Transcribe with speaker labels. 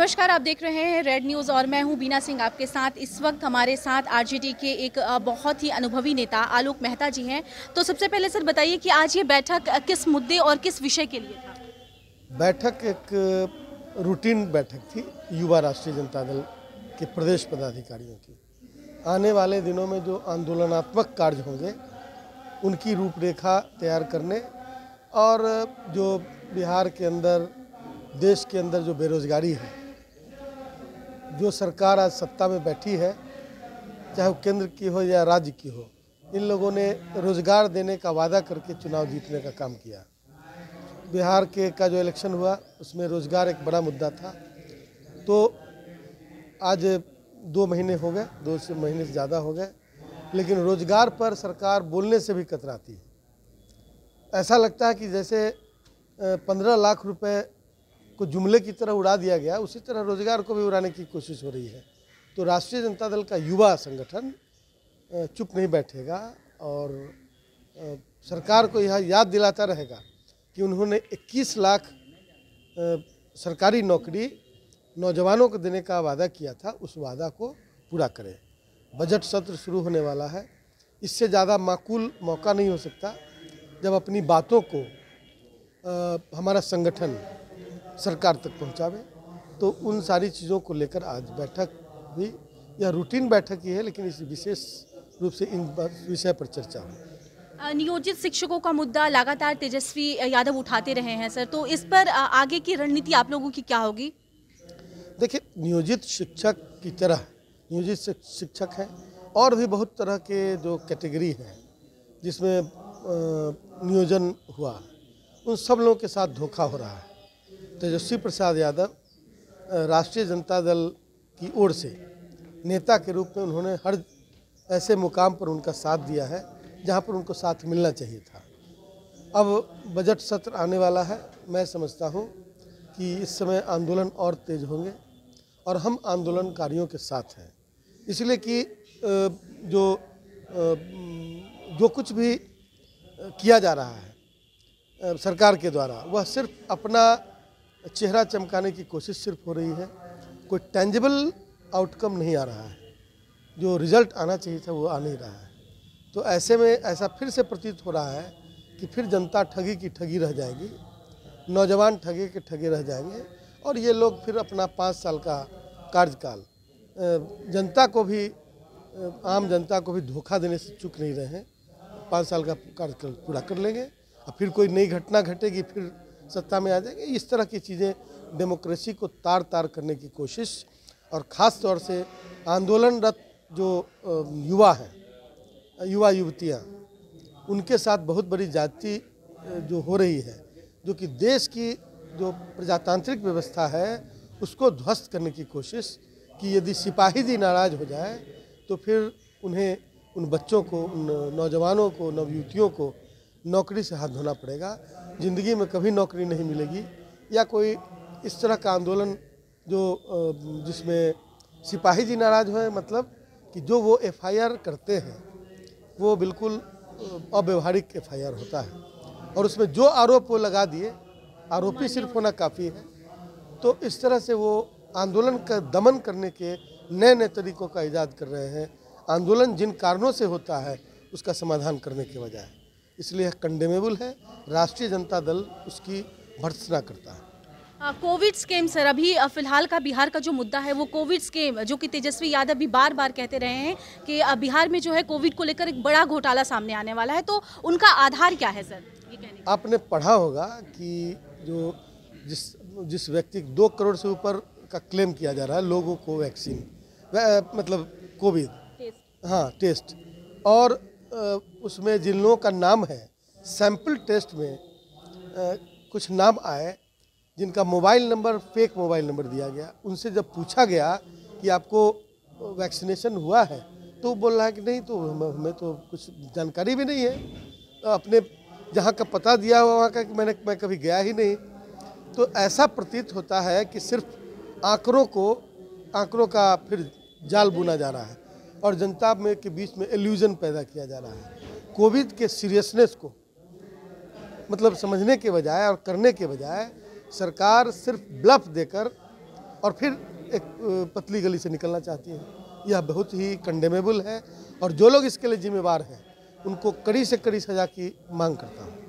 Speaker 1: नमस्कार, आप देख रहे हैं रेड न्यूज़ और मैं हूं बीना सिंह आपके साथ। इस वक्त हमारे साथ आरजेडी के एक बहुत ही अनुभवी नेता आलोक मेहता जी हैं। तो सबसे पहले सर बताइए कि आज ये बैठक किस मुद्दे और किस विषय के लिए था?
Speaker 2: बैठक एक रूटीन बैठक थी युवा राष्ट्रीय जनता दल के प्रदेश पदाधिकारियों की। आने वाले दिनों में जो आंदोलनात्मक कार्य होंगे उनकी रूपरेखा तैयार करने और जो बिहार के अंदर, देश के अंदर जो बेरोजगारी है, जो सरकार आज सत्ता में बैठी है, चाहे वो केंद्र की हो या राज्य की हो, इन लोगों ने रोजगार देने का वादा करके चुनाव जीतने का काम किया। बिहार का जो इलेक्शन हुआ उसमें रोजगार एक बड़ा मुद्दा था। तो आज 2 महीने हो गए, 2 महीने से ज़्यादा हो गए, लेकिन रोजगार पर सरकार बोलने से भी कतराती है। ऐसा लगता है कि जैसे 15 लाख रुपए को जुमले की तरह उड़ा दिया गया, उसी तरह रोजगार को भी उड़ाने की कोशिश हो रही है। तो राष्ट्रीय जनता दल का युवा संगठन चुप नहीं बैठेगा और सरकार को यह याद दिलाता रहेगा कि उन्होंने 21 लाख सरकारी नौकरी नौजवानों को देने का वादा किया था, उस वादा को पूरा करें। बजट सत्र शुरू होने वाला है, इससे ज़्यादा माकूल मौका नहीं हो सकता जब अपनी बातों को हमारा संगठन सरकार तक पहुंचावे। तो उन सारी चीज़ों को लेकर आज बैठक हुई। यह रूटीन बैठक ही है, लेकिन इस विशेष रूप से इन विषय पर चर्चा हुई।
Speaker 1: नियोजित शिक्षकों का मुद्दा लगातार तेजस्वी यादव उठाते रहे हैं सर, तो इस पर आगे की रणनीति आप लोगों की क्या होगी?
Speaker 2: देखिए, नियोजित शिक्षक की तरह नियोजित शिक्षक हैं और भी बहुत तरह के जो कैटेगरी हैं जिसमें नियोजन हुआ, उन सब लोगों के साथ धोखा हो रहा है। तेजस्वी प्रसाद यादव राष्ट्रीय जनता दल की ओर से नेता के रूप में उन्होंने हर ऐसे मुकाम पर उनका साथ दिया है जहां पर उनको साथ मिलना चाहिए था। अब बजट सत्र आने वाला है, मैं समझता हूं कि इस समय आंदोलन और तेज होंगे और हम आंदोलनकारियों के साथ हैं, इसलिए कि जो कुछ भी किया जा रहा है सरकार के द्वारा, वह सिर्फ अपना चेहरा चमकाने की कोशिश सिर्फ हो रही है। कोई टेंजिबल आउटकम नहीं आ रहा है, जो रिजल्ट आना चाहिए था वो आ नहीं रहा है। तो ऐसे में ऐसा फिर से प्रतीत हो रहा है कि फिर जनता ठगी की ठगी रह जाएगी, नौजवान ठगे के ठगे रह जाएंगे और ये लोग फिर अपना 5 साल का कार्यकाल जनता को भी, आम जनता को भी धोखा देने से चूक नहीं रहे हैं। 5 साल का कार्यकाल पूरा कर लेंगे और फिर कोई नई घटना घटेगी, फिर सत्ता में आ जाएंगे। इस तरह की चीज़ें डेमोक्रेसी को तार तार करने की कोशिश, और ख़ास तौर से आंदोलनरत जो युवा हैं, युवा युवतियाँ, उनके साथ बहुत बड़ी जाति जो हो रही है, जो कि देश की जो प्रजातांत्रिक व्यवस्था है उसको ध्वस्त करने की कोशिश, कि यदि सिपाही जी नाराज़ हो जाए तो फिर उन्हें, उन बच्चों को, उन नौजवानों को, नवयुवतियों को नौकरी से हाथ धोना पड़ेगा। ज़िंदगी में कभी नौकरी नहीं मिलेगी। या कोई इस तरह का आंदोलन जो जिसमें सिपाही जी नाराज़ हुए, मतलब कि जो वो FIR करते हैं वो बिल्कुल अव्यवहारिक FIR होता है और उसमें जो आरोप वो लगा दिए, आरोपी सिर्फ होना काफ़ी है। तो इस तरह से वो आंदोलन का दमन करने के नए नए तरीक़ों का ईजाद कर रहे हैं। आंदोलन जिन कारणों से होता है उसका समाधान करने के बजाय, इसलिए कंडेमेबल है। राष्ट्रीय जनता दल उसकी भर्त्सना करता है।
Speaker 1: कोविड स्कीम सर, अभी फिलहाल का बिहार का जो मुद्दा है वो कोविड स्कीम, जो कि तेजस्वी यादव भी बार बार कहते रहे हैं कि बिहार में जो है कोविड को लेकर एक बड़ा घोटाला सामने आने वाला है, तो उनका आधार क्या है सर? ये कहने
Speaker 2: आपने पढ़ा होगा कि जो जिस व्यक्ति 2 करोड़ से ऊपर का क्लेम किया जा रहा है लोगों को वैक्सीन, मतलब कोविड टेस्ट, और उसमें जिन लोगों का नाम है सैंपल टेस्ट में कुछ नाम आए जिनका mobile number fake mobile number दिया गया। उनसे जब पूछा गया कि आपको वैक्सीनेशन हुआ है तो वो बोल रहा है कि नहीं, तो हमें तो कुछ जानकारी भी नहीं है, तो अपने जहाँ का पता दिया हुआ वहाँ का कि मैं कभी गया ही नहीं। तो ऐसा प्रतीत होता है कि सिर्फ आंकड़ों का फिर जाल बुना जा रहा है और जनता में के बीच में इल्यूजन पैदा किया जा रहा है। कोविड के सीरियसनेस को मतलब समझने के बजाय और करने के बजाय सरकार सिर्फ ब्लफ देकर और फिर एक पतली गली से निकलना चाहती है। यह बहुत ही कंडेमेबल है और जो लोग इसके लिए जिम्मेवार हैं उनको कड़ी से कड़ी सज़ा की मांग करता हूँ।